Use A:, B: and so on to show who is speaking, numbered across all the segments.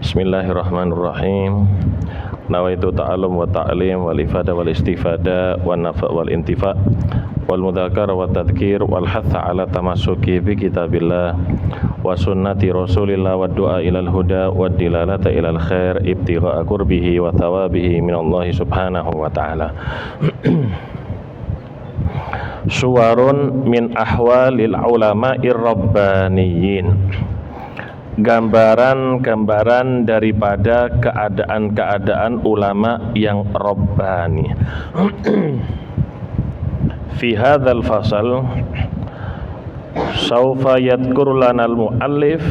A: Bismillahirrahmanirrahim. Nawaitu ta'allum wa ta'lim wal ifada wal istifada wan nafa' wal intifa' wal mudhakara wa tadhkir wal hatha ala tamassuki bi kitabillah wa sunnati rasulillah wa du'a ilal huda wa dilalata ilal khair ibtigha'a qurbihi wa thawabihi minallahi subhanahu wa ta'ala. Suwarun min ahwalil ulama'ir rabbaniyin. Gambaran-gambaran daripada keadaan-keadaan ulama yang rabbani. Fi hadzal fasal saufa yadhkur lana al-muallif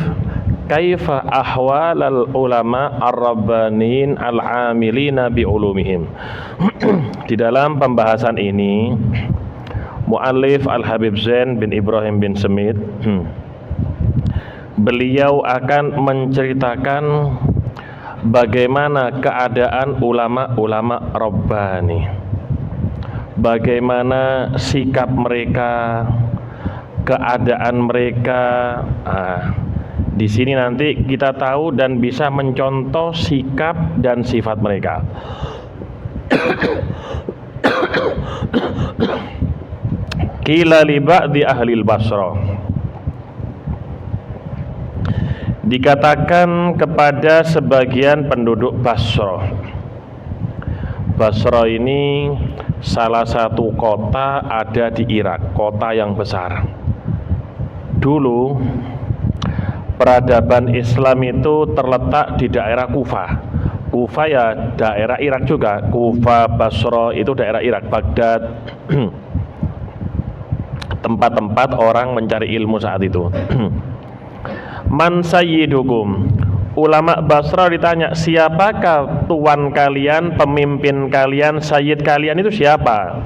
A: kaifa ahwalal ulama ar-rabbaniyin al-amilina bi ulumihim. Di dalam pembahasan ini muallif Al-Habib Zain bin Ibrahim bin Semit beliau akan menceritakan bagaimana keadaan ulama-ulama rabbani, bagaimana sikap mereka, keadaan mereka. Di sini nanti kita tahu dan bisa mencontoh sikap dan sifat mereka. Qila li ba'di ahlil Basra, dikatakan kepada sebagian penduduk Basra. Basra ini salah satu kota ada di Irak, kota yang besar. Dulu peradaban Islam itu terletak di daerah Kufa. Kufa ya daerah Irak juga. Kufa, Basra itu daerah Irak, Baghdad. Tempat-tempat orang mencari ilmu saat itu. Man sayyidukum, ulama Basra ditanya, siapakah tuan kalian, pemimpin kalian, sayyid kalian itu siapa?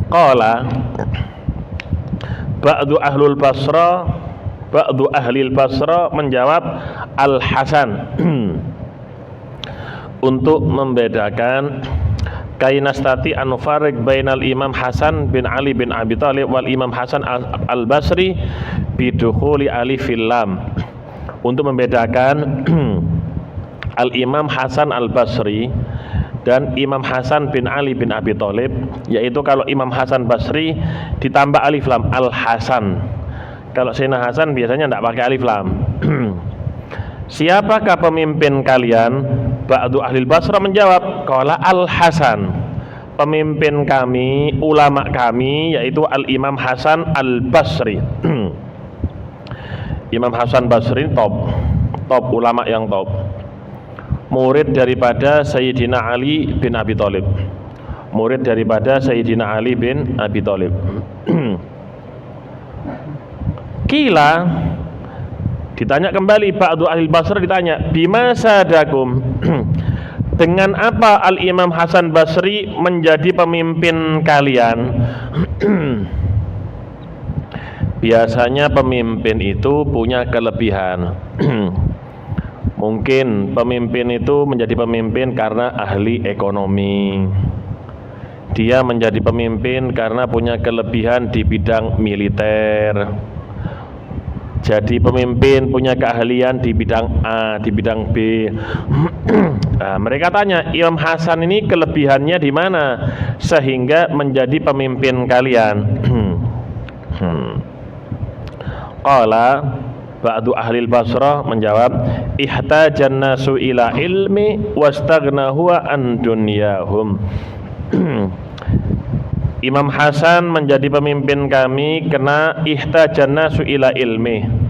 A: Qala ba'du ahlul Basra, ba'du ahlil Basra menjawab Al-Hasan. Untuk membedakan, kainastati anufarik bainal Imam Hasan bin Ali bin Abi Thalib wal Imam Hasan al-Basri bidukhuli alif fil lam. Untuk membedakan Al-Imam Hasan al-Basri dan Imam Hasan bin Ali bin Abi Thalib, yaitu kalau Imam Hasan Basri ditambah alif lam, Al-Hasan. Kalau Sayyidina Hasan biasanya tidak pakai alif lam. Siapakah pemimpin kalian? Ba'du ahlil Basra menjawab, qala Al-Hasan, pemimpin kami, ulama kami, yaitu Al-Imam Hasan Al-Basri. Imam Hasan Basri top ulama yang top, murid daripada Sayyidina Ali bin Abi Thalib, murid daripada Sayyidina Ali bin Abi Thalib. Kila, ditanya kembali, ba'du ahli Basra ditanya, bima sadakum, dengan apa Al-Imam Hasan Basri menjadi pemimpin kalian? Biasanya pemimpin itu punya kelebihan. Mungkin pemimpin itu menjadi pemimpin karena ahli ekonomi. Dia menjadi pemimpin karena punya kelebihan di bidang militer. Jadi pemimpin punya keahlian di bidang A, di bidang B. Nah, mereka tanya, Imam Hasan ini kelebihannya di mana sehingga menjadi pemimpin kalian? Qala ba'du ahlil Basrah menjawab, ihtajan nasu ila ilmi wastaghna huwa an dunyahum. Imam Hasan menjadi pemimpin kami karena ihtajan nasu ila ilmi.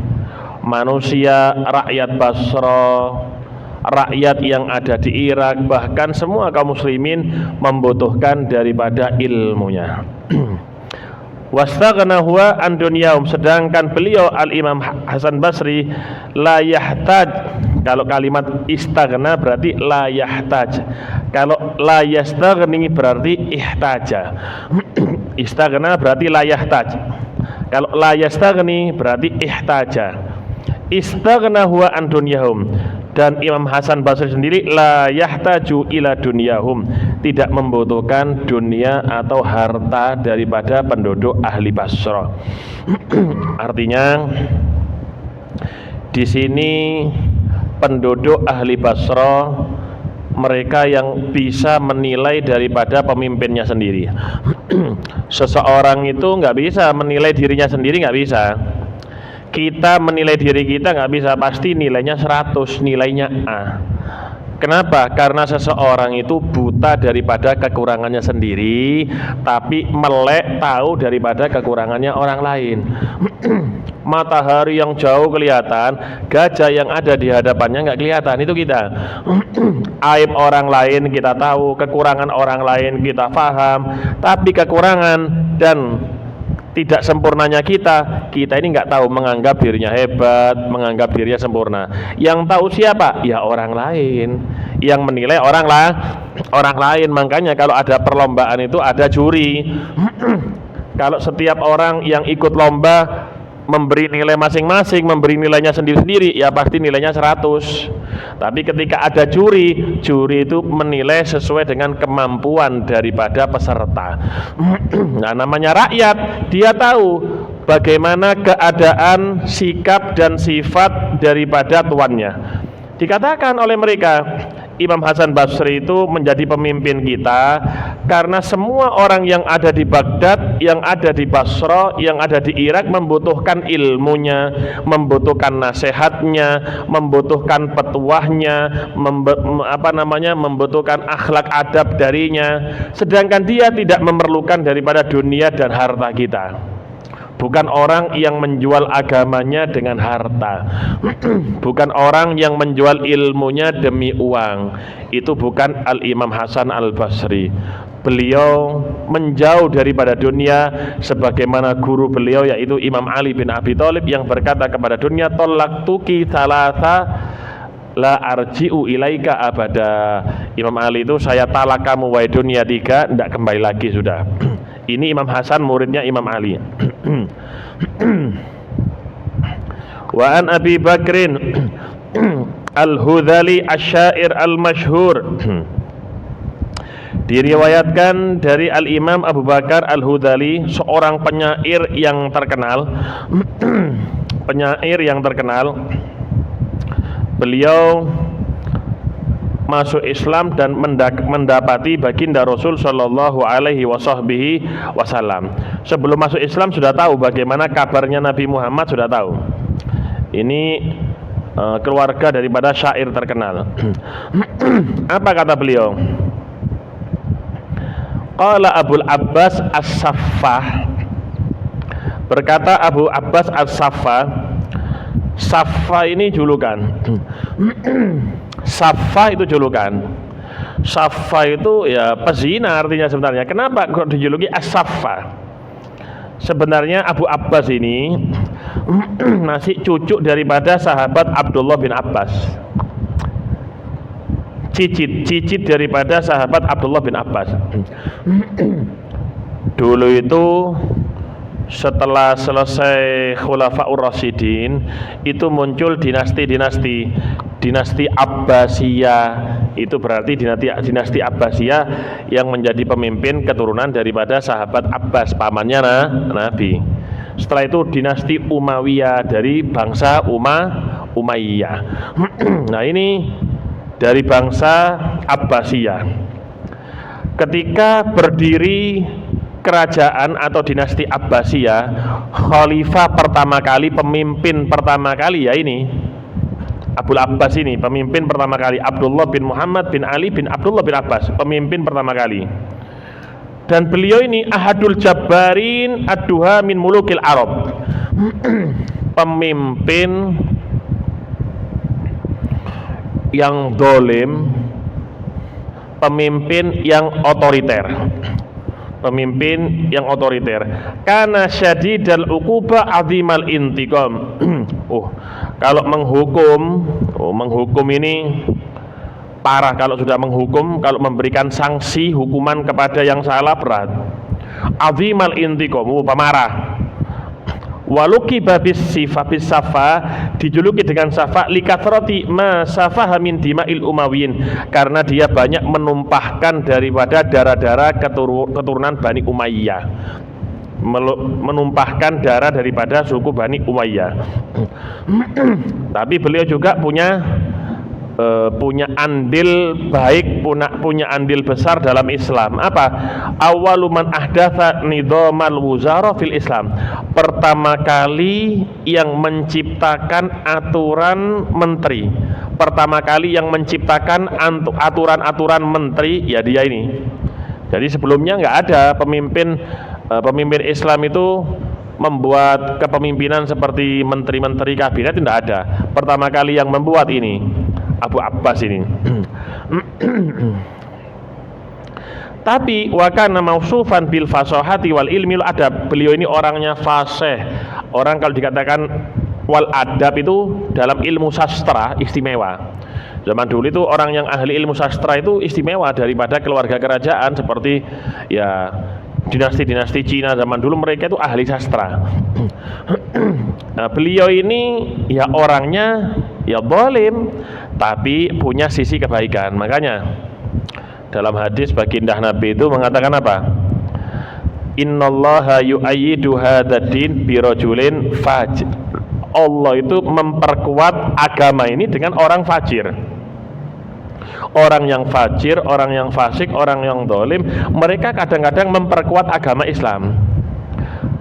A: Manusia, rakyat Basra, rakyat yang ada di Irak, bahkan semua kaum muslimin membutuhkan daripada ilmunya. Wastaghna huwa an dunyahum, sedangkan beliau Al-Imam Hasan Basri la yahtaj. Kalau kalimat istaghna berarti la yahtaj. Kalau la yastaghni berarti ihtaja. Istaghna berarti la yahtaj. Kalau la yastaghni berarti ihtaja. Istaghna huwa an dunyahum. Dan Imam Hasan Basri sendiri la yahtaju ila dunyahum, tidak membutuhkan dunia atau harta daripada penduduk ahli Basra. Artinya di sini penduduk ahli Basra mereka yang bisa menilai daripada pemimpinnya sendiri. Seseorang itu nggak bisa menilai dirinya sendiri, nggak bisa. Kita menilai diri kita nggak bisa, pasti nilainya 100, nilainya A. Kenapa? Karena seseorang itu buta daripada kekurangannya sendiri, tapi melek tahu daripada kekurangannya orang lain. Matahari yang jauh kelihatan, gajah yang ada di hadapannya nggak kelihatan, itu kita. Aib orang lain kita tahu, kekurangan orang lain kita paham, tapi kekurangan dan tidak sempurnanya kita ini nggak tahu, menganggap dirinya hebat, menganggap dirinya sempurna. Yang tahu siapa? Ya orang lain, yang menilai orang lain. Makanya kalau ada perlombaan itu ada juri. Kalau setiap orang yang ikut lomba memberi nilai masing-masing, memberi nilainya sendiri-sendiri, ya pasti nilainya 100. Tapi ketika ada juri itu menilai sesuai dengan kemampuan daripada peserta. Nah, namanya rakyat, dia tahu bagaimana keadaan, sikap dan sifat daripada tuannya. Dikatakan oleh mereka, Imam Hasan Basri itu menjadi pemimpin kita karena semua orang yang ada di Baghdad, yang ada di Basra, yang ada di Irak membutuhkan ilmunya, membutuhkan nasihatnya, membutuhkan petuahnya, membutuhkan akhlak adab darinya. Sedangkan dia tidak memerlukan daripada dunia dan harta kita. Bukan orang yang menjual agamanya dengan harta. Bukan orang yang menjual ilmunya demi uang. Itu bukan Al-Imam Hasan Al-Basri. Beliau menjauh daripada dunia sebagaimana guru beliau yaitu Imam Ali bin Abi Thalib yang berkata kepada dunia, "Tallaqtuki thalatha la arji'u ilaika abada." Imam Ali itu, saya talak kamu wahai dunia 3, tidak kembali lagi sudah. Ini Imam Hasan muridnya Imam Ali. Wa an Abi Bakrin Al-Hudhali Asy-Syair Al-Masyhur. Diriwayatkan dari Al-Imam Abu Bakar Al-Hudhali, seorang penyair yang terkenal. Penyair yang terkenal. Beliau masuk Islam dan mendapati baginda Rasul Shallallahu Alaihi Wasallam. Sebelum masuk Islam sudah tahu bagaimana kabarnya Nabi Muhammad, sudah tahu. Ini keluarga daripada syair terkenal. Apa kata beliau? Qala Abul Abbas As-Saffah, berkata Abu Abbas As-Saffah. Saffah ini julukan. Saffah itu julukan. Saffah itu ya pezina artinya sebenarnya. Kenapa kok dijuluki As-Saffah? Sebenarnya Abu Abbas ini masih cucu daripada sahabat Abdullah bin Abbas. Cicit daripada sahabat Abdullah bin Abbas. Dulu itu setelah selesai Khulafaur Rasyidin itu muncul dinasti Abbasiyah. Itu berarti dinasti Abbasiyah yang menjadi pemimpin keturunan daripada sahabat Abbas, pamannya Nabi. Setelah itu dinasti Umayyah dari bangsa Umayyah. Nah, ini dari bangsa Abbasiyah. Ketika berdiri kerajaan atau dinasti Abbasiyah, khalifah pertama kali, pemimpin pertama kali ya ini Abul Abbas ini, pemimpin pertama kali Abdullah bin Muhammad bin Ali bin Abdullah bin Abbas, pemimpin pertama kali. Dan beliau ini ahadul jabbarin ad-duha min mulukil Arab. Pemimpin yang dolim, pemimpin yang otoriter. Pemimpin yang otoriter. Kana syadidal uquba azimal intiqam. Kalau menghukum ini parah. Kalau sudah menghukum, kalau memberikan sanksi hukuman kepada yang salah berat. Azimal intiqam, pemarah. Waluki babis sifabis safa, dijuluki dengan safa likathroti ma safaha min dima'il Umayyin, karena dia banyak menumpahkan daripada darah-darah keturunan Bani Umayyah, menumpahkan darah daripada suku Bani Umayyah. Tapi beliau juga punya andil baik, punya andil besar dalam Islam. Apa? Awwalu man ahdatsa nidhamal wuzara fil Islam. Pertama kali yang menciptakan aturan menteri. Pertama kali yang menciptakan aturan-aturan menteri, ya dia ini. Jadi sebelumnya nggak ada pemimpin Islam itu membuat kepemimpinan seperti menteri-menteri kabinet, tidak ada. Pertama kali yang membuat ini Abu Abbas ini. Tapi wa kana mausufan bil fasahati wal ilmi wal adab. Beliau ini orangnya fasih. Orang kalau dikatakan wal adab itu dalam ilmu sastra istimewa. Zaman dulu itu orang yang ahli ilmu sastra itu istimewa daripada keluarga kerajaan, seperti ya dinasti-dinasti Cina zaman dulu, mereka itu ahli sastra. Nah, beliau ini ya orangnya ya zalim, tapi punya sisi kebaikan. Makanya dalam hadis baginda Nabi itu mengatakan apa? Innallaha yu'ayyidu hadzal-din birajulin fajir. Allah itu memperkuat agama ini dengan orang fajir. Orang yang fajir, orang yang fasik, orang yang zalim, mereka kadang-kadang memperkuat agama Islam.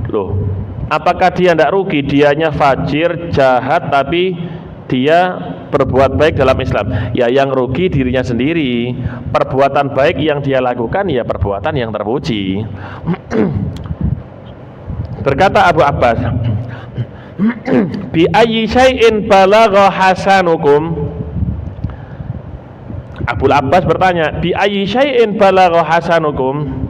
A: Loh, apakah dia tidak rugi? Dianya fajir, jahat, tapi dia berbuat baik dalam Islam. Ya yang rugi dirinya sendiri. Perbuatan baik yang dia lakukan ya perbuatan yang terpuji. Berkata Abu Abbas, bi ayyi syai'in balagha hasanukum. Abu Abbas bertanya, bi ayyi syai'in balagha hasanukum,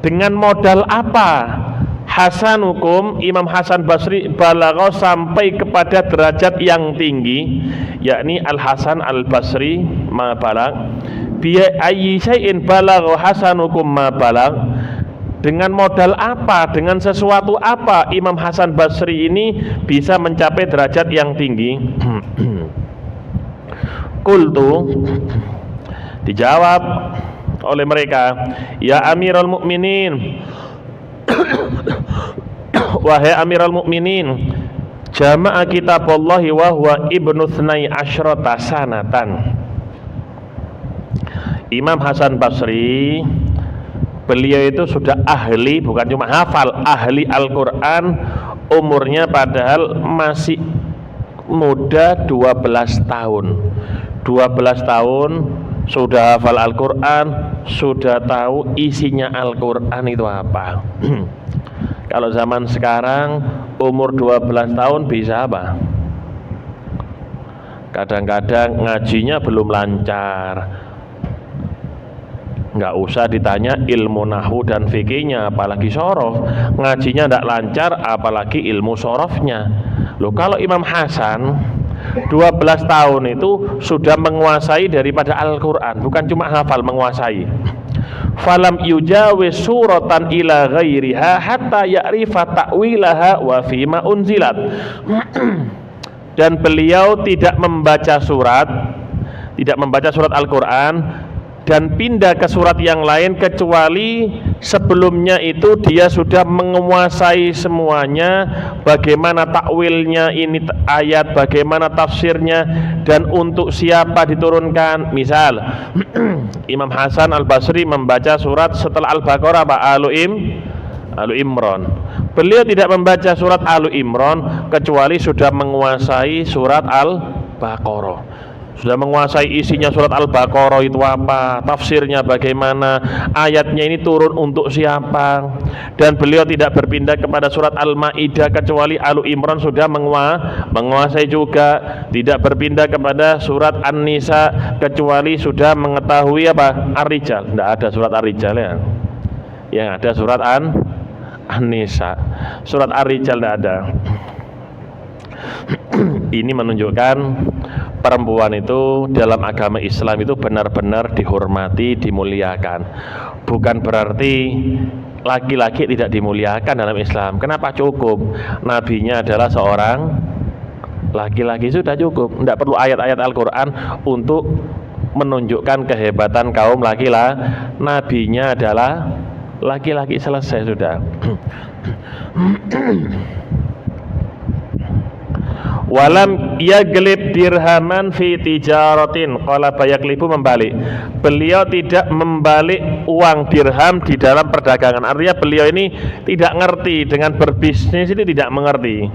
A: dengan modal apa hasanukum, Imam Hasan Basri, balagha sampai kepada derajat yang tinggi, yakni Al Hasan Al Basri ma balag. Bi ayyi syai'in balagha hasanukum ma balag, dengan modal apa, dengan sesuatu apa Imam Hasan Basri ini bisa mencapai derajat yang tinggi? Qultu, dijawab oleh mereka, ya Amirul Mukminin, wahai Amirul Mukminin, jama'a kitaballahi wa huwa ibnu thnai asyrata sanatan. Imam Hasan Basri, beliau itu sudah ahli, bukan cuma hafal, ahli Al-Quran, umurnya padahal masih muda, 12 tahun. 12 tahun sudah hafal Al-Quran, sudah tahu isinya Al-Quran itu apa. Kalau zaman sekarang umur 12 tahun bisa apa? Kadang-kadang ngajinya belum lancar, nggak usah ditanya ilmu nahwu dan fikihnya, apalagi sorof. Ngajinya nggak lancar, apalagi ilmu sorofnya. Loh, kalau Imam Hasan 12 tahun itu sudah menguasai daripada Al-Quran, bukan cuma hafal, menguasai. Falam yujawiz suratan ila ghairiha hatta ya'rifa ta'wilaha wa fima unzilat. Dan beliau tidak membaca surat Al-Quran dan pindah ke surat yang lain kecuali sebelumnya itu dia sudah menguasai semuanya, bagaimana takwilnya ini ayat, bagaimana tafsirnya, dan untuk siapa diturunkan. Misal Imam Hasan Al-Basri membaca surat setelah Al-Baqarah, Alu Imran. Beliau tidak membaca surat Alu Imran kecuali sudah menguasai surat Al-Baqarah, sudah menguasai isinya surat Al-Baqarah itu apa, tafsirnya bagaimana, ayatnya ini turun untuk siapa. Dan beliau tidak berpindah kepada surat Al-Maidah kecuali Alu Imran sudah menguasai juga. Tidak berpindah kepada surat An-Nisa kecuali sudah mengetahui apa, Ar-Rijal. Tidak ada surat Ar-Rijal ya. Yang ada surat An-Nisa. Surat Ar-Rijal tidak ada. Ini menunjukkan perempuan itu dalam agama Islam itu benar-benar dihormati, dimuliakan. Bukan berarti laki-laki tidak dimuliakan dalam Islam. Kenapa? Cukup nabinya adalah seorang laki-laki, sudah cukup. Tidak perlu ayat-ayat Al-Quran untuk menunjukkan kehebatan kaum laki-laki. Nabinya adalah laki-laki, selesai sudah. Walam yaglib dirhaman fi tijaratin, qala bayaklibu, membalik. Beliau tidak membalik uang dirham di dalam perdagangan. Artinya beliau ini tidak ngerti dengan berbisnis, ini tidak mengerti.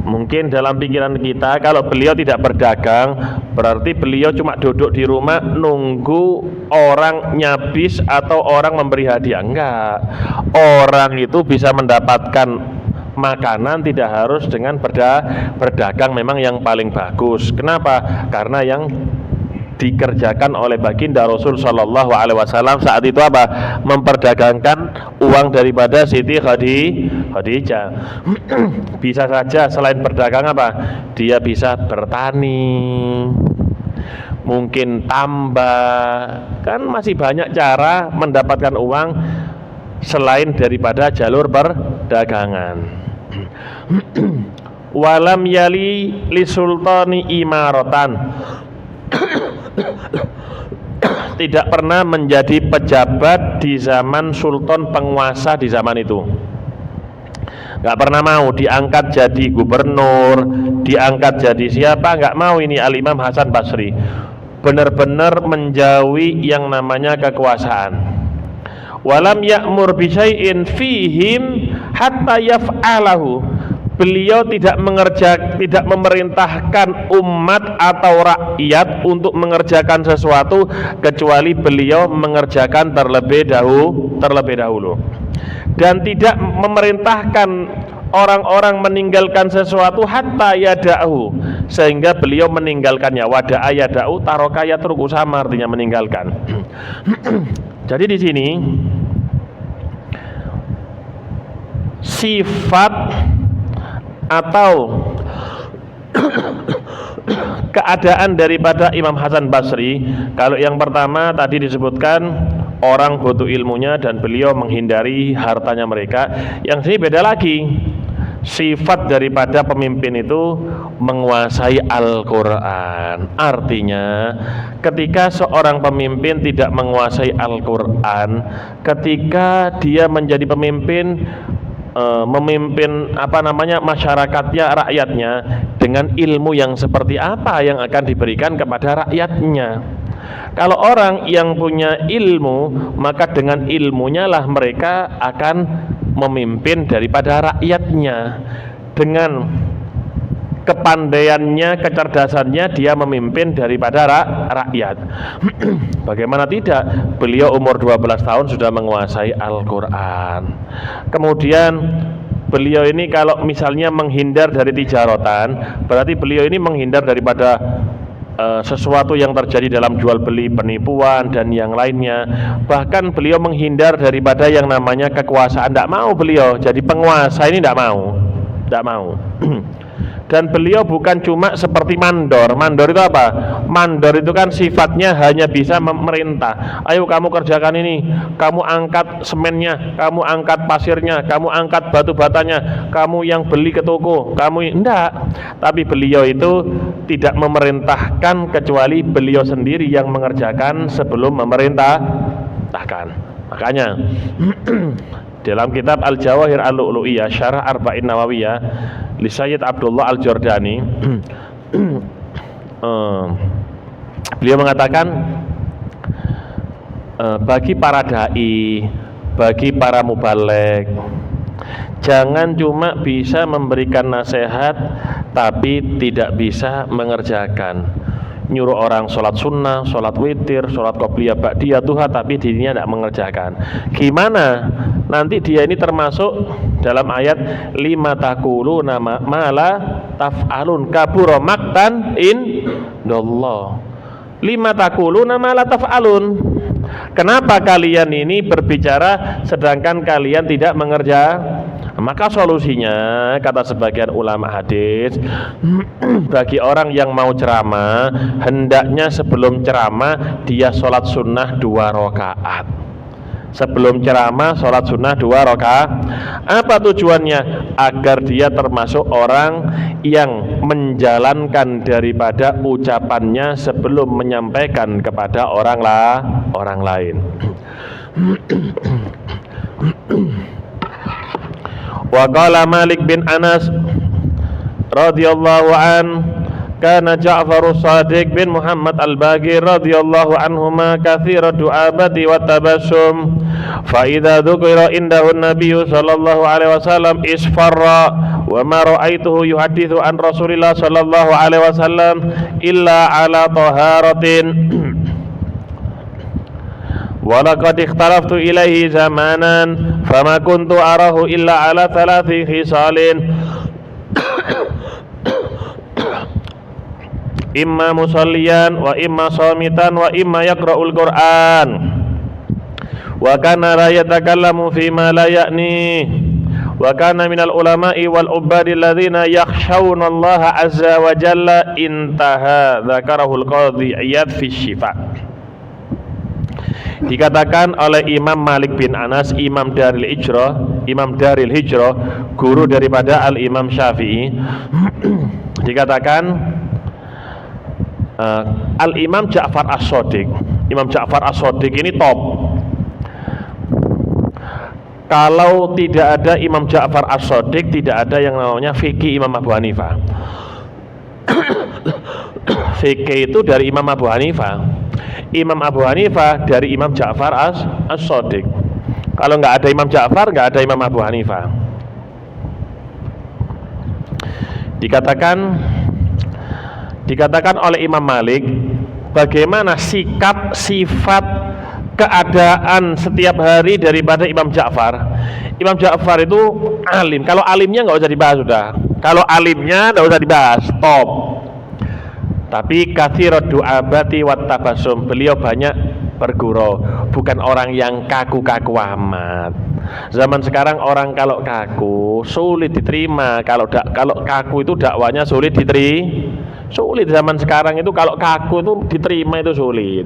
A: Mungkin dalam pikiran kita kalau beliau tidak berdagang berarti beliau cuma duduk di rumah nunggu orang nyabis atau orang memberi hadiah. Enggak, orang itu bisa mendapatkan makanan tidak harus dengan berdagang, memang yang paling bagus. Kenapa? Karena yang dikerjakan oleh baginda Rasul Shallallahu Alaihi Wasallam saat itu apa? Memperdagangkan uang daripada Siti Khadijah. Bisa saja selain berdagang apa? Dia bisa bertani, mungkin tambah, kan masih banyak cara mendapatkan uang selain daripada jalur perdagangan. Walam yali li sultani imaratan, tidak pernah menjadi pejabat di zaman sultan, penguasa di zaman itu. Nggak pernah mau diangkat jadi gubernur, diangkat jadi siapa, nggak mau. Ini Al-Imam Hasan Basri benar-benar menjauhi yang namanya kekuasaan. Walam ya'mur bisyai'in fihim hatta yaf'alahu, beliau tidak memerintahkan umat atau rakyat untuk mengerjakan sesuatu kecuali beliau mengerjakan terlebih dahulu, dan tidak memerintahkan orang-orang meninggalkan sesuatu hatta yada'u, sehingga beliau meninggalkannya. Wada'a yada'u, taroka yatruku, sama artinya meninggalkan. Jadi di sini sifat atau keadaan daripada Imam Hasan Basri, kalau yang pertama tadi disebutkan orang butuh ilmunya dan beliau menghindari hartanya mereka. Yang sini beda lagi, sifat daripada pemimpin itu menguasai Al-Quran. Artinya ketika seorang pemimpin tidak menguasai Al-Quran, ketika dia menjadi pemimpin, memimpin masyarakatnya, rakyatnya, dengan ilmu yang seperti apa yang akan diberikan kepada rakyatnya. Kalau orang yang punya ilmu, maka dengan ilmunya lah mereka akan memimpin daripada rakyatnya. Dengan kepandaiannya, kecerdasannya, dia memimpin daripada rakyat. Bagaimana tidak, beliau umur 12 tahun sudah menguasai Al-Quran. Kemudian beliau ini kalau misalnya menghindar dari tijaratan, berarti beliau ini menghindar daripada sesuatu yang terjadi dalam jual beli, penipuan dan yang lainnya. Bahkan beliau menghindar daripada yang namanya kekuasaan. Tidak mau beliau jadi penguasa, ini tidak mau. Dan beliau bukan cuma seperti mandor. Mandor itu apa? Mandor itu kan sifatnya hanya bisa memerintah. Ayo kamu kerjakan ini, kamu angkat semennya, kamu angkat pasirnya, kamu angkat batu batanya, kamu yang beli ke toko, kamu enggak. Tapi beliau itu tidak memerintahkan kecuali beliau sendiri yang mengerjakan sebelum memerintahkan. Makanya dalam kitab Al-Jawahir Al-Lu'lu'iyah Syarah Arba'in Nawawiyah li Sayyid Abdullah Al-Jordani, beliau mengatakan bagi para da'i, bagi para mubaligh, jangan cuma bisa memberikan nasihat tapi tidak bisa mengerjakan. Nyuruh orang sholat sunnah, sholat witir, sholat qobliyah, ba'diyah, duha, tapi dirinya tidak mengerjakan. Gimana? Nanti dia ini termasuk dalam ayat lima taquluna ma la taf'alun kabura maqtan indallah. Lima taquluna ma la taf'alun. Kenapa kalian ini berbicara sedangkan kalian tidak mengerjakan? Maka solusinya, kata sebagian ulama hadis, bagi orang yang mau ceramah, hendaknya sebelum ceramah dia sholat sunnah 2 rakaat. sebelum ceramah sholat sunnah 2 rakaat. Apa tujuannya? Agar dia termasuk orang yang menjalankan daripada ucapannya sebelum menyampaikan kepada orang lain. Wa qala Malik bin Anas radhiyallahu an kana Ja'far Shadiq bin Muhammad Al-Baqir radhiyallahu anhuma katsira du'abati wa tabassum fa idza dzukira indahu an-nabiy sallallahu alaihi wasallam isfarra wa ma ra'aituhu yuhadditsu an Rasulillah sallallahu alaihi wasallam illa ala taharatin wa laqad ikhtalaftu ilaihi zamanan fama kuntu arahu illa ala thalathi khisalin imma musalliyan wa imma shamitan wa imma yaqra'ul Qur'an wa kana la yatakallamu fi ma la ya'ni wa kana minal ulama'i wal ubbadi alladhina yakhshawna Allah azza wa jalla intaha dzakarahul qadhi Iyad fi Syifa. Dikatakan oleh Imam Malik bin Anas, Imam Daril Hijrah, guru daripada Al-Imam Syafi'i, dikatakan Al-Imam Ja'far As-Shadiq. Imam Ja'far As-Shadiq ini top. Kalau tidak ada Imam Ja'far As-Shadiq, tidak ada yang namanya fikih Imam Abu Hanifah. Fikih itu dari Imam Abu Hanifah. Imam Abu Hanifah dari Imam Ja'far As-Shadiq. Kalau nggak ada Imam Ja'far, nggak ada Imam Abu Hanifah. Dikatakan oleh Imam Malik, bagaimana sikap, sifat, keadaan setiap hari daripada Imam Ja'far. Imam Ja'far itu alim. Kalau alimnya nggak usah dibahas sudah. Kalau alimnya nggak usah dibahas, top. Tapi katsirud du'abati wat tabassum, beliau banyak bergurau, bukan orang yang kaku-kaku amat. Zaman sekarang orang kalau kaku sulit diterima. Kalau kaku itu dakwanya sulit sulit zaman sekarang itu. Kalau kaku itu diterima itu sulit.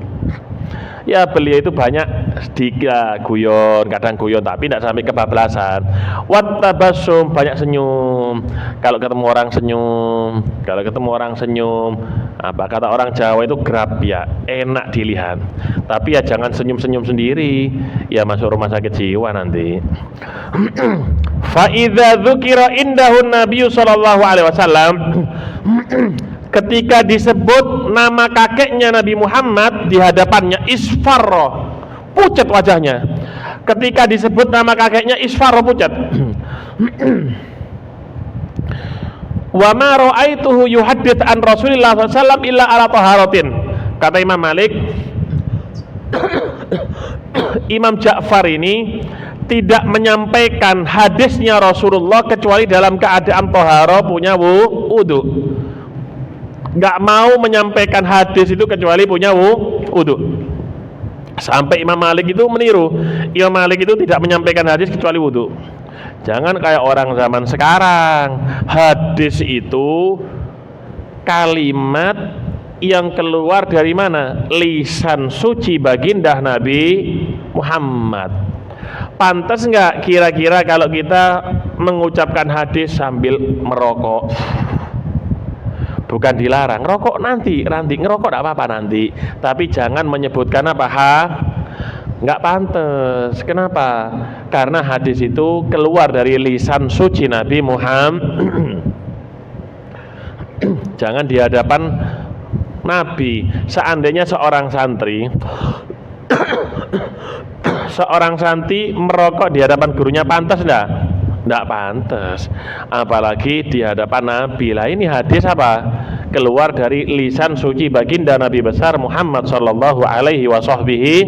A: Ya beliau itu banyak sedikit guyon, kadang guyon tapi tidak sampai kebablasan. Wat tabassum, banyak senyum. Kalau ketemu orang senyum, apa kata orang Jawa itu gerab ya, enak dilihat. Tapi ya jangan senyum-senyum sendiri, ya masuk rumah sakit jiwa nanti. Fa idza dzukira indahu Nabi sallallahu alaihi wasallam, ketika disebut nama kakeknya Nabi Muhammad di hadapannya, isfarro, pucat wajahnya. Ketika disebut nama kakeknya, isfarro, pucat. Wa ma ra'aituhu yuhaddits an Rasulillah sallallahu illa ala taharatin. Kata Imam Malik, Imam Ja'far ini tidak menyampaikan hadisnya Rasulullah kecuali dalam keadaan tahara, punya wudu. Nggak mau menyampaikan hadis itu kecuali punya wudu. Sampai Imam Malik itu meniru. Imam Malik itu tidak menyampaikan hadis kecuali wudu. Jangan kayak orang zaman sekarang. Hadis itu kalimat yang keluar dari mana? Lisan suci baginda Nabi Muhammad. Pantas nggak kira-kira kalau kita mengucapkan hadis sambil merokok? Bukan dilarang, rokok nanti ngerokok tidak apa-apa nanti, tapi jangan menyebutkan apa nggak pantas. Kenapa? Karena hadis itu keluar dari lisan suci Nabi Muhammad. Jangan di hadapan Nabi. Seandainya seorang santri merokok di hadapan gurunya, pantas enggak? Tidak pantas, apalagi di hadapan Nabi. Lah ini hadis apa? Keluar dari lisan suci baginda Nabi besar Muhammad sallallahu alaihi wasahbihi.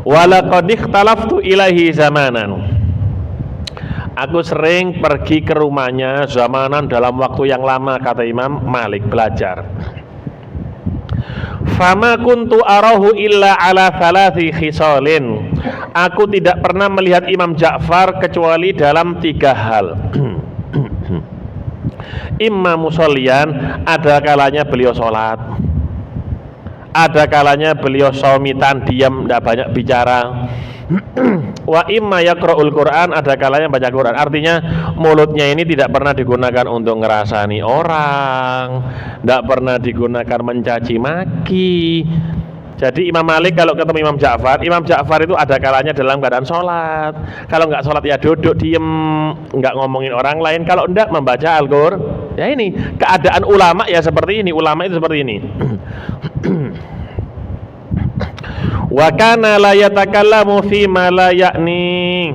A: Walaqad ikhtalaftu ilaihi zamanan. Aku sering pergi ke rumahnya zamanan, dalam waktu yang lama, kata Imam Malik, belajar. Fama kuntu arahu illa ala thalathi khisalin. Aku tidak pernah melihat Imam Ja'far kecuali dalam 3 hal. Imma musollian, ada kalanya beliau sholat, ada kalanya beliau saumitan, diam, tidak banyak bicara. Wa imma yaqra'ul Quran, ada kalanya baca Quran. Artinya mulutnya ini tidak pernah digunakan untuk ngerasani orang, tidak pernah digunakan mencaci maki. Jadi Imam Malik kalau ketemu Imam Ja'far itu ada kalanya dalam keadaan sholat. Kalau nggak sholat ya duduk diem, nggak ngomongin orang lain. Kalau enggak membaca Al-Qur'an. Ya ini keadaan ulama ya seperti ini. Ulama itu seperti ini. Wa kana la yatakallamu fi ma la ya'ni.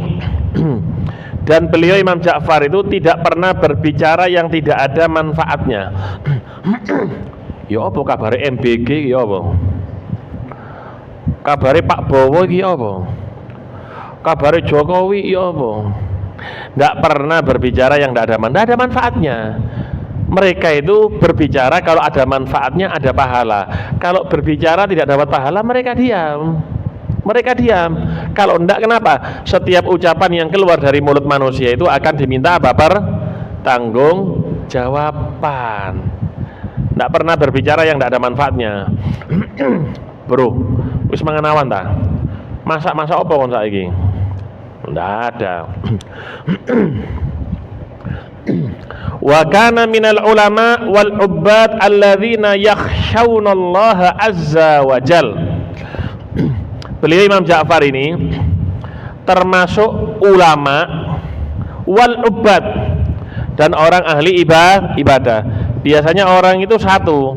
A: Dan beliau Imam Ja'far itu tidak pernah berbicara yang tidak ada manfaatnya. Ya apa kabar MBG ya apa? Kabare Pak Bowo iki apa? Kabare Jokowi ya apa? Tidak pernah berbicara yang tidak ada manfaatnya. Mereka itu berbicara kalau ada manfaatnya, ada pahala. Kalau berbicara tidak dapat pahala, mereka diam. Mereka diam. Kalau enggak, kenapa? Setiap ucapan yang keluar dari mulut manusia itu akan diminta apa? Tanggung jawaban. Tidak pernah berbicara yang tidak ada manfaatnya. Bro, wis mangan awan ta? Masak apa kon saiki? Ndak ada. Wa kana minal ulama wal ubbad alladzina yakhshawnallaha azza wa jal. Beliau Imam Ja'far ini termasuk ulama wal ubbad dan orang ahli ibadah. Biasanya orang itu satu,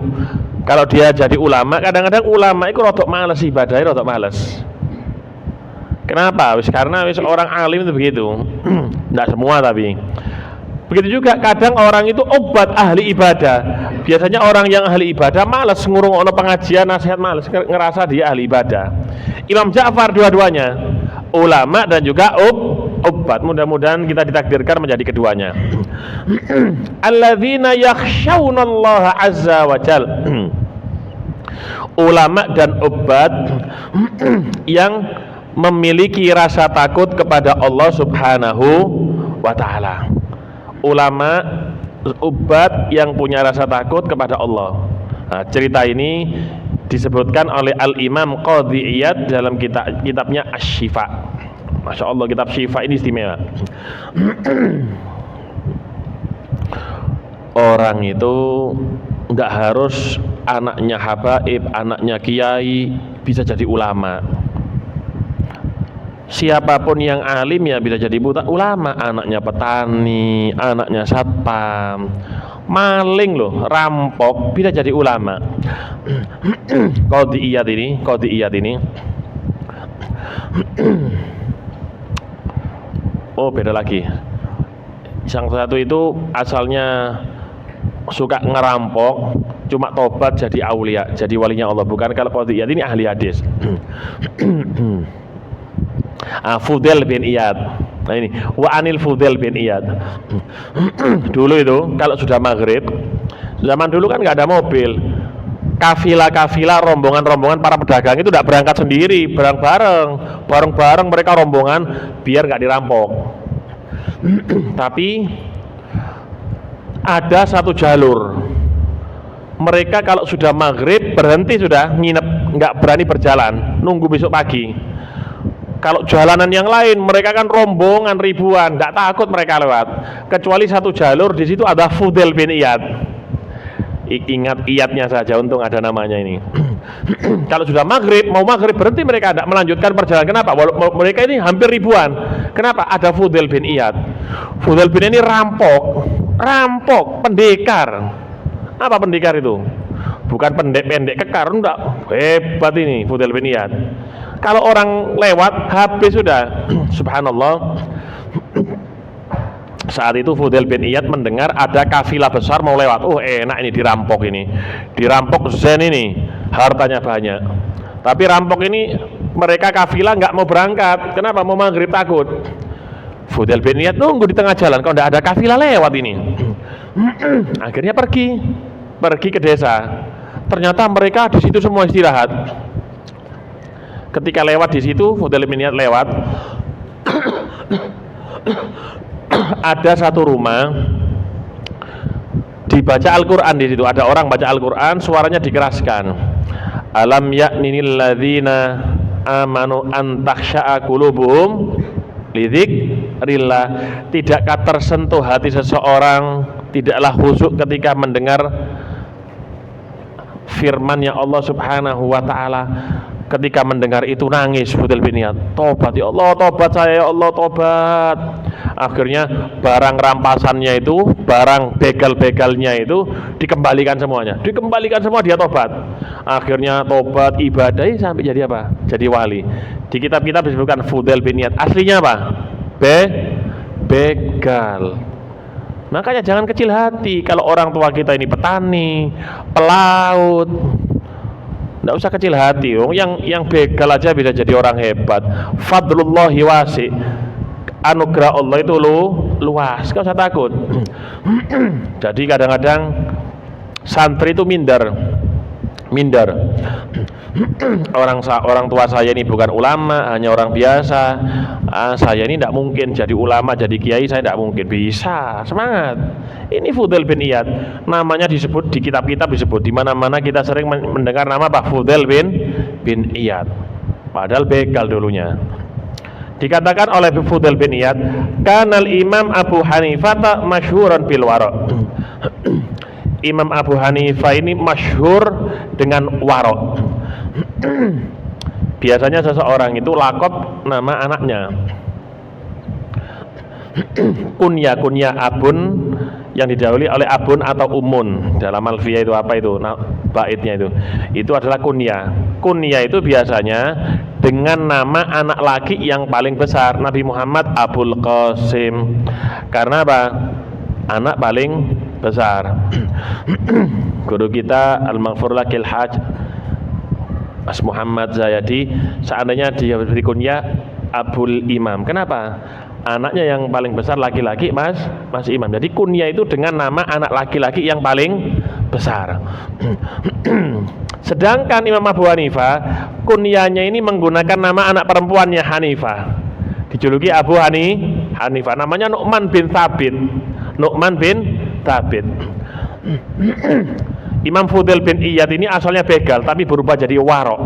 A: kalau dia jadi ulama, kadang-kadang ulama itu rodok males ibadahnya, rodok males. Kenapa? Karena orang alim itu begitu. Tidak semua tapi. Begitu juga kadang orang itu obat ahli ibadah. Biasanya orang yang ahli ibadah males ngurung pengajian, nasihat, males, ngerasa dia ahli ibadah. Imam Ja'far dua-duanya, ulama dan juga obat. Mudah-mudahan kita ditakdirkan menjadi keduanya. Alladzina yakhshawnallaha azza wa jal. Ulama dan obat yang memiliki rasa takut kepada Allah Subhanahu wa ta'ala. Ulama ubat yang punya rasa takut kepada Allah. Nah, cerita ini disebutkan oleh Al-Imam Qadhi Iyad dalam kitabnya Asy-Syifa. Masya Allah, kitab Syifa ini istimewa. Orang itu nggak harus anaknya habaib, anaknya kiai bisa jadi ulama. Siapapun yang alim ya bisa jadi ulama. Anaknya petani, anaknya satpam, maling loh, rampok bisa jadi ulama. Qadhi Iyad ini oh beda lagi. Yang satu itu asalnya suka ngerampok, cuma tobat jadi aulia, jadi walinya Allah. Bukan, kalau Qadhi Iyad ini ahli hadis. Fudail bin Iyad. Nah ini, wa anil Fudail bin Iyad. Dulu itu kalau sudah maghrib, zaman dulu kan nggak ada mobil, kafilah rombongan para pedagang itu tidak berangkat sendiri, bareng mereka rombongan biar nggak dirampok. Tapi ada satu jalur, mereka kalau sudah maghrib berhenti, sudah nginep, nggak berani berjalan, nunggu besok pagi. Kalau jalanan yang lain mereka kan rombongan ribuan, nggak takut mereka lewat. Kecuali satu jalur, di situ ada Fudail bin Iyad. Ingat Iyadnya saja, untung ada namanya ini. Kalau sudah mau maghrib berhenti, mereka tidak melanjutkan perjalanan. Kenapa? Mereka ini hampir ribuan. Kenapa? Ada Fudail bin Iyad. Fudail bin ini rampok, pendekar. Apa pendekar itu? Bukan pendek kekar, enggak. Hebat ini Fudail bin Iyad. Kalau orang lewat habis sudah. Subhanallah. Saat itu Fudail bin Iyad mendengar ada kafilah besar mau lewat. Oh enak ini, dirampok zen ini, hartanya banyak. Tapi rampok ini, mereka kafilah nggak mau berangkat. Kenapa? Mau maghrib, takut. Fudail bin Iyad nunggu di tengah jalan, kalau nggak ada kafilah lewat ini. Akhirnya pergi ke desa. Ternyata mereka di situ semua istirahat. Ketika lewat di situ, Fudail bin Iyad lewat. Ada satu rumah dibaca Al-Quran. Di situ ada orang baca Al-Quran, suaranya dikeraskan. Alam ya'ninil ladzina amanu an takhsha'a qulubuhum lidzikrillah. Tidakkah tersentuh hati seseorang, tidaklah khusyuk ketika mendengar firman-Nya Allah Subhanahu wa taala. Ketika mendengar itu nangis Fudhail bin Iyad, tobat ya Allah, tobat saya ya Allah, tobat. Akhirnya barang rampasannya itu, barang begal-begalnya itu dikembalikan semuanya, dikembalikan semua, dia tobat. Akhirnya tobat, ibadah sampai jadi apa? Jadi wali. Di kitab-kitab disebutkan Fudhail bin Iyad aslinya apa? Begal. Makanya jangan kecil hati kalau orang tua kita ini petani, pelaut. Nggak usah kecil hati, yang begal aja bisa jadi orang hebat. Fadlullahi wasi, anugerah Allah itu luas, nggak usah takut. Jadi kadang-kadang santri itu minder. Orang tua saya ini bukan ulama, hanya orang biasa. Saya ini tidak mungkin jadi ulama, jadi kiai, saya tidak mungkin. Bisa, semangat. Ini Fudhail bin Iyad, namanya disebut di kitab-kitab, disebut di mana-mana kita sering mendengar nama Pak Fudhail bin Iyad. Padahal begal dulunya. Dikatakan oleh Fudhail bin Iyad, kanal Imam Abu Hanifah masyhuran bil wara'. Imam Abu Hanifah ini masyhur dengan wara'. Biasanya seseorang itu lakop nama anaknya, kunya abun, yang didahului oleh abun atau umun. Dalam alfiyah itu apa itu? Nah, baitnya itu adalah kunya. Kunya itu biasanya dengan nama anak laki yang paling besar. Nabi Muhammad Abul Qasim. Karena apa? Anak paling besar. Guru kita Al-Maghfur Lakil Haj Mas Muhammad Zayadi, seandainya dia beri kunya Abul Imam. Kenapa? Anaknya yang paling besar laki-laki Mas Imam. Jadi kunya itu dengan nama anak laki-laki yang paling besar. Sedangkan Imam Abu Hanifah kunyanya ini menggunakan nama anak perempuannya Hanifah. Dijuluki Abu Hanifah. Namanya Nu'man bin Thabit. Imam Fudhail bin Iyad ini asalnya begal tapi berubah jadi waro'.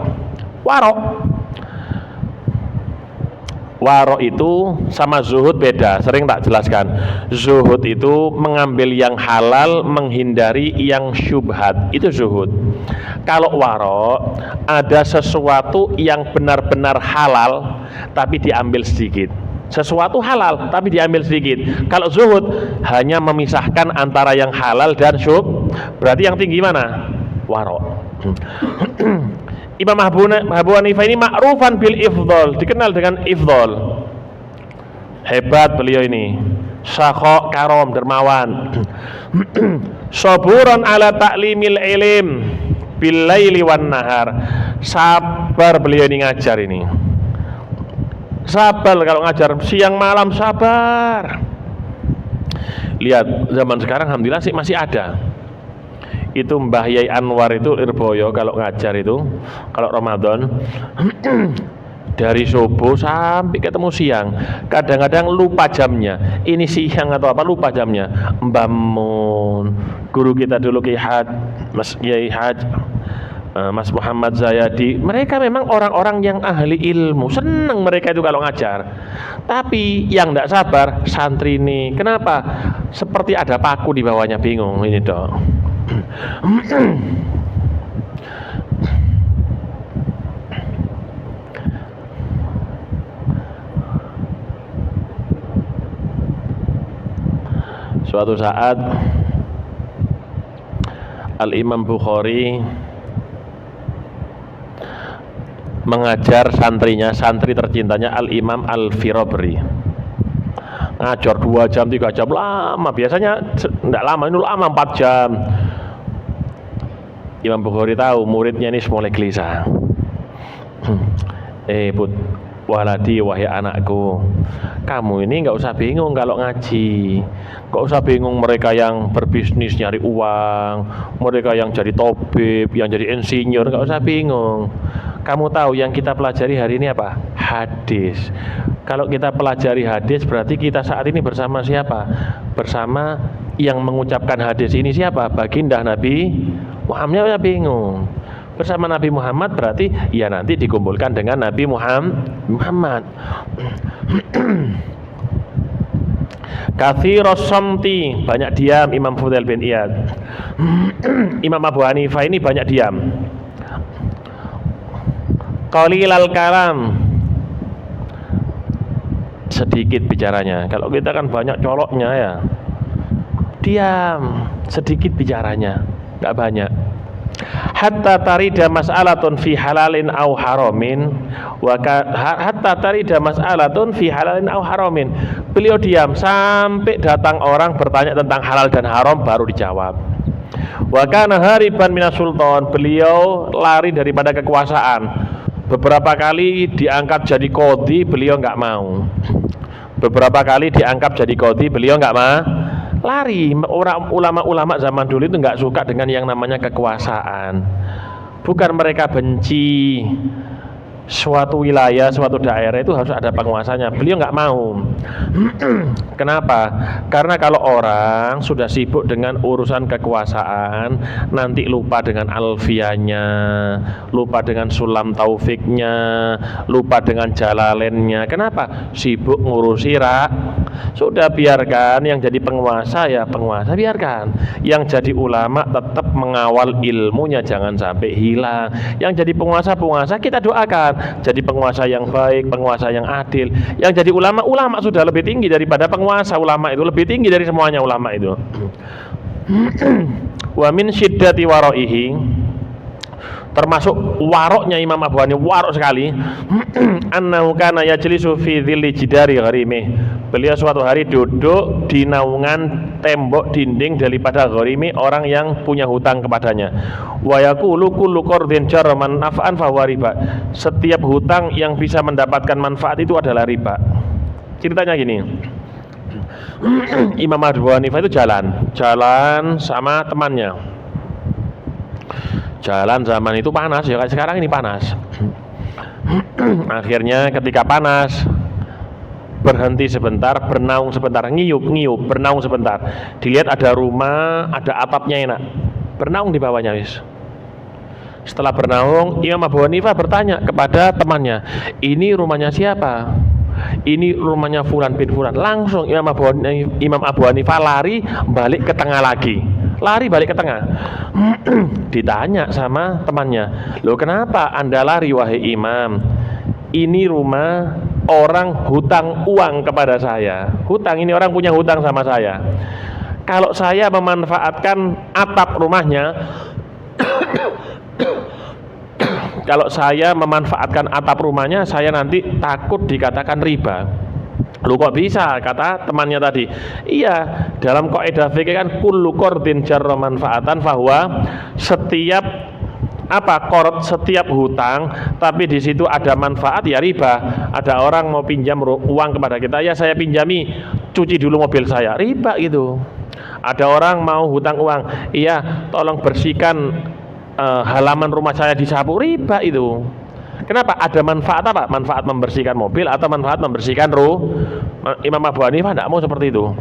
A: Waro' itu sama zuhud beda, sering tak jelaskan. Zuhud itu mengambil yang halal, menghindari yang syubhat, itu zuhud. Kalau waro' ada sesuatu yang benar-benar halal tapi diambil sedikit. Sesuatu halal tapi diambil sedikit. Kalau zuhud hanya memisahkan antara yang halal dan syub. Berarti yang tinggi mana? Waro'. Imam Abu Hanifah ini ma'rufan bil ifdal, dikenal dengan ifdal. Hebat beliau ini. Syakha karom, dermawan. Saburan ala ta'limil ilm bil laili wan nahar. Sabar beliau ini ngajar ini. Sabar kalau ngajar, siang malam sabar. Lihat zaman sekarang alhamdulillah sih masih ada. Itu Mbah Yai Anwar itu Lirboyo kalau ngajar itu, kalau Ramadan dari subuh sampai ketemu siang. Kadang-kadang lupa jamnya, ini siang atau apa, lupa jamnya. Mbah Mun, guru kita dulu Mas Yai Haj Mas Muhammad Zayadi, mereka memang orang-orang yang ahli ilmu, senang mereka itu kalau ngajar. Tapi yang tidak sabar santri ini, kenapa? Seperti ada paku di bawahnya, bingung ini dong. Suatu saat Al-Imam Bukhari mengajar santrinya, santri tercintanya Al-Imam Al-Firabri. Ngajar 2 jam, 3 jam, lama. Biasanya tidak lama, ini lama 4 jam. Imam Bukhari tahu muridnya ini mulai gelisah. Put, waladi, wahai anakku, kamu ini nggak usah bingung kalau ngaji. Nggak usah bingung mereka yang berbisnis nyari uang, mereka yang jadi tabib, yang jadi insinyur, nggak usah bingung. Kamu tahu yang kita pelajari hari ini apa? Hadis. Kalau kita pelajari hadis berarti kita saat ini bersama siapa? Bersama Yang mengucapkan hadis ini siapa? Baginda Nabi Muhammad. Bingung. Bersama Nabi Muhammad berarti ya nanti dikumpulkan dengan Nabi Muhammad. Katsiros samti, banyak diam Imam Fudail bin Iyad. Imam Abu Hanifah ini banyak diam. Qalilal kalam, sedikit bicaranya. Kalau kita kan banyak coloknya ya. Diam, sedikit bicaranya, enggak banyak. Hatta tarida mas'alatun fi halalin au haramin hatta tarida mas'alatun fi halalin au haramin. Beliau diam sampai datang orang bertanya tentang halal dan haram baru dijawab. Wa kana hariban minas sultan, beliau lari daripada kekuasaan. Beberapa kali diangkat jadi qadhi, beliau enggak mau. Beberapa kali diangkat jadi qadhi, beliau enggak mau. Lari. Orang ulama-ulama zaman dulu itu nggak suka dengan yang namanya kekuasaan. Bukan mereka benci suatu wilayah, suatu daerah itu harus ada penguasanya. Beliau nggak mau. Kenapa? Karena kalau orang sudah sibuk dengan urusan kekuasaan, nanti lupa dengan alfianya, lupa dengan sulam taufiknya, lupa dengan jalalennya. Kenapa? Sibuk ngurusi sudah, biarkan yang jadi penguasa ya penguasa, biarkan. Yang jadi ulama tetap mengawal ilmunya, jangan sampai hilang. Yang jadi penguasa kita doakan jadi penguasa yang baik, penguasa yang adil. Yang jadi ulama sudah lebih tinggi daripada penguasa. Ulama itu lebih tinggi dari semuanya, ulama itu. Wa min syiddati waraihi, termasuk waroknya Imam Abu Hanifah, warok sekali. Annahu kana yajlisu fi dhilli jidari gharimih, beliau suatu hari duduk di naungan tembok dinding daripada gharimi, orang yang punya hutang kepadanya. Wa yaqulu kullu qardin jarra manfa'an fa huwa riba, setiap hutang yang bisa mendapatkan manfaat itu adalah riba. Ceritanya gini, Imam Abu Hanifah itu jalan sama temannya. Jalan zaman itu panas ya, kayak sekarang ini panas. Akhirnya ketika panas berhenti sebentar, bernaung sebentar, ngiyup, bernaung sebentar. Dilihat ada rumah, ada atapnya enak, bernaung di bawahnya wis. Setelah bernaung, Imam Abu Hanifah bertanya kepada temannya, ini rumahnya siapa? Ini rumahnya Fulan bin Fulan. Langsung Imam Abu Hanifah lari balik ke tengah lagi. Lari balik ke tengah. Ditanya sama temannya, loh kenapa anda lari wahai imam? Ini rumah orang hutang uang kepada saya. Hutang, ini orang punya hutang sama saya. Kalau saya memanfaatkan atap rumahnya kalau saya memanfaatkan atap rumahnya, saya nanti takut dikatakan riba. Lu kok bisa? Kata temannya tadi. Iya, dalam kaidah fikih kan kullu qardin jarra manfaatan fahuwa, setiap setiap hutang tapi di situ ada manfaat ya riba. Ada orang mau pinjam uang kepada kita, ya saya pinjami, cuci dulu mobil saya, riba gitu. Ada orang mau hutang uang, iya tolong bersihkan halaman rumah saya disapu, riba itu. Kenapa? Ada manfaat apa? Manfaat membersihkan mobil atau manfaat membersihkan Imam Abu Hanifah tidak mau seperti itu.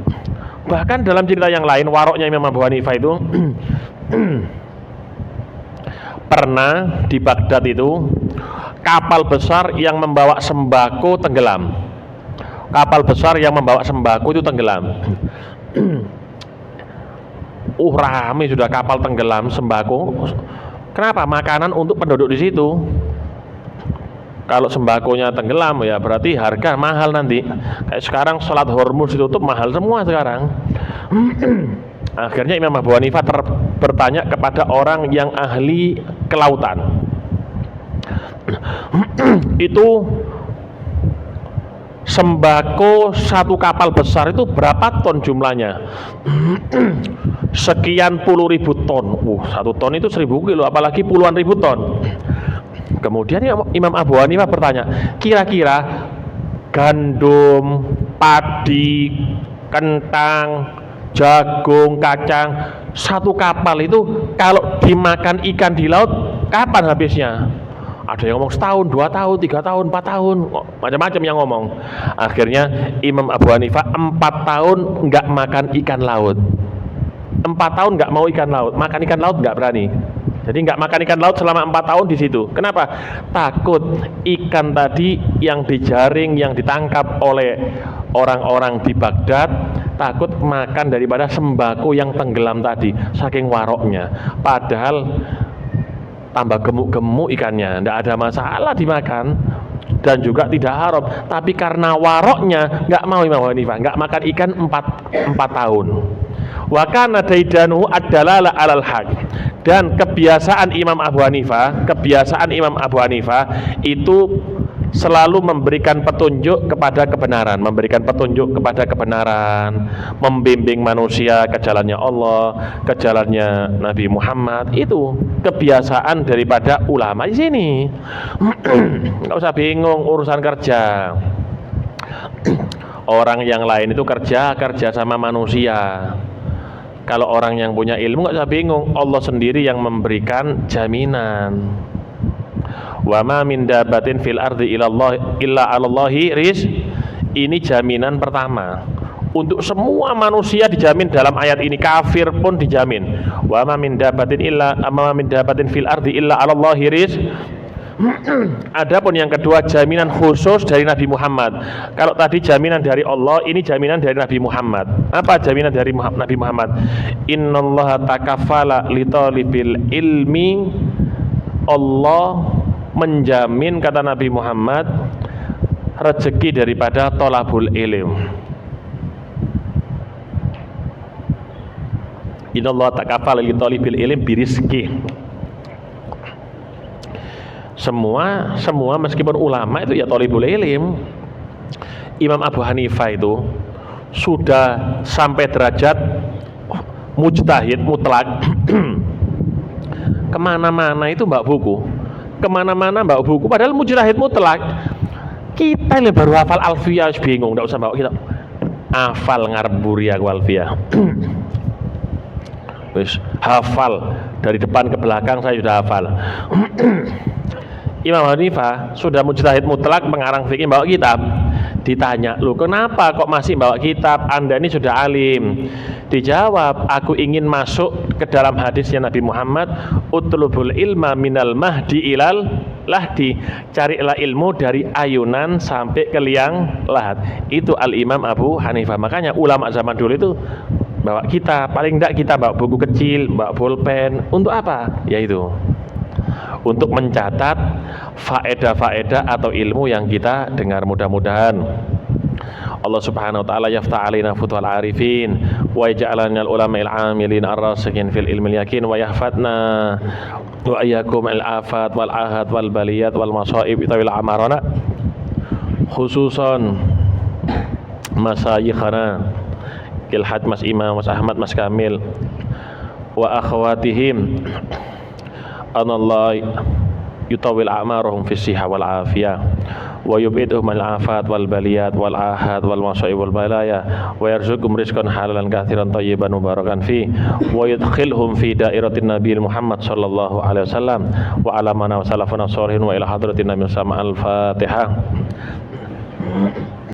A: Bahkan dalam cerita yang lain, waroknya Imam Abu Hanifah itu pernah di Baghdad itu kapal besar yang membawa sembako tenggelam. Kapal besar yang membawa sembako itu tenggelam. Rame sudah kapal tenggelam sembako. Kenapa? Makanan untuk penduduk di situ. Kalau sembakonya tenggelam ya berarti harga mahal nanti. Kayak sekarang sholat Hormuz ditutup, mahal semua sekarang. Akhirnya Imam Abu Hanifah bertanya kepada orang yang ahli kelautan. Itu sembako satu kapal besar itu berapa ton jumlahnya? Sekian puluh ribu ton. Satu ton itu 1000 kilo, apalagi puluhan ribu ton. Kemudian Imam Abu Hanifah bertanya, kira-kira gandum, padi, kentang, jagung, kacang, satu kapal itu kalau dimakan ikan di laut kapan habisnya? Ada yang ngomong setahun, 2 tahun, 3 tahun, 4 tahun, macam-macam yang ngomong. Akhirnya Imam Abu Hanifah 4 tahun nggak makan ikan laut. 4 tahun nggak mau ikan laut, makan ikan laut nggak berani. Jadi nggak makan ikan laut selama 4 tahun di situ. Kenapa? Takut ikan tadi yang dijaring, yang ditangkap oleh orang-orang di Baghdad, takut makan daripada sembako yang tenggelam tadi, saking waroknya. Padahal tambah gemuk-gemuk ikannya, nggak ada masalah dimakan dan juga tidak haram. Tapi karena waroknya nggak mau Imam Hanifah, nggak makan ikan 4 tahun. Wa kana daidanu ad-dalala 'alal haq. Dan kebiasaan Imam Abu Hanifah itu selalu memberikan petunjuk kepada kebenaran, membimbing manusia ke jalannya Allah, ke jalannya Nabi Muhammad. Itu kebiasaan daripada ulama di sini. Nggak usah bingung urusan kerja. Orang yang lain itu kerja sama manusia. Kalau orang yang punya ilmu nggak usah bingung, Allah sendiri yang memberikan jaminan. Wa ma min dabatin fil ardi illa 'alallahi rizq. Ini jaminan pertama. Untuk semua manusia dijamin dalam ayat ini, kafir pun dijamin. Wa ma min dabatin fil ardi illa 'alallahi rizq. Adapun yang kedua, jaminan khusus dari Nabi Muhammad. Kalau tadi jaminan dari Allah, ini jaminan dari Nabi Muhammad. Apa jaminan dari Nabi Muhammad? Innallaha takaffala li talibil ilmi. Allah menjamin, kata Nabi Muhammad, rezeki daripada thalabul ilm. Innallaha takaffala li talibil ilm birizqi. Semua meskipun ulama itu ya thalibul ilm. Imam Abu Hanifah itu sudah sampai derajat mujtahid mutlak. Kemana-mana itu mbak buku, padahal mujtahid mutlak. Kita yang baru hafal alfiyah bingung, nggak usah bawa kita hafal ngarburi aku alfiyah. Wis hafal dari depan ke belakang, saya sudah hafal. Imam Hanifah sudah mujtahid mutlak, pengarang fikih, bawa kitab. Ditanya, "Lu kenapa kok masih bawa kitab? Anda ini sudah alim." Dijawab, "Aku ingin masuk ke dalam hadisnya Nabi Muhammad, utlubul ilma minal mahdi ilal lahdi." Carilah ilmu dari ayunan sampai ke liang lahat. Itu Al-Imam Abu Hanifah. Makanya ulama zaman dulu itu bawa kitab, paling enggak kita bawa buku kecil, bawa pulpen. Untuk apa? Yaitu untuk mencatat faedah-faedah atau ilmu yang kita dengar. Mudah-mudahan Allah Subhanahu wa taala yaftah alaina futuhal arifin wa yaj'alana al ulama'il amilin ar-rasikin fil ilmil yakin wa yahfatna wa iyyakum al afat wal ahad wal baliyat wal masaib tawil amarana, khususan masayikhana Kilhad Mas Imam, Mas Ahmad, Mas Kamil wa akhwatihim, anallah yutawil a'marahum fis siha wal afiyah wa yub'idhum al afat wal baliyat wal ahad wal masaib wal balaya wa yarzuqhum rizqan halalan katsiran thayyiban mubarakan fi wa yudkhilhum fi dairatin nabiyil Muhammad sallallahu alaihi wasallam wa ala man wa salafuna sholihin wa ila hadratin nabiy sama al-Fatihah.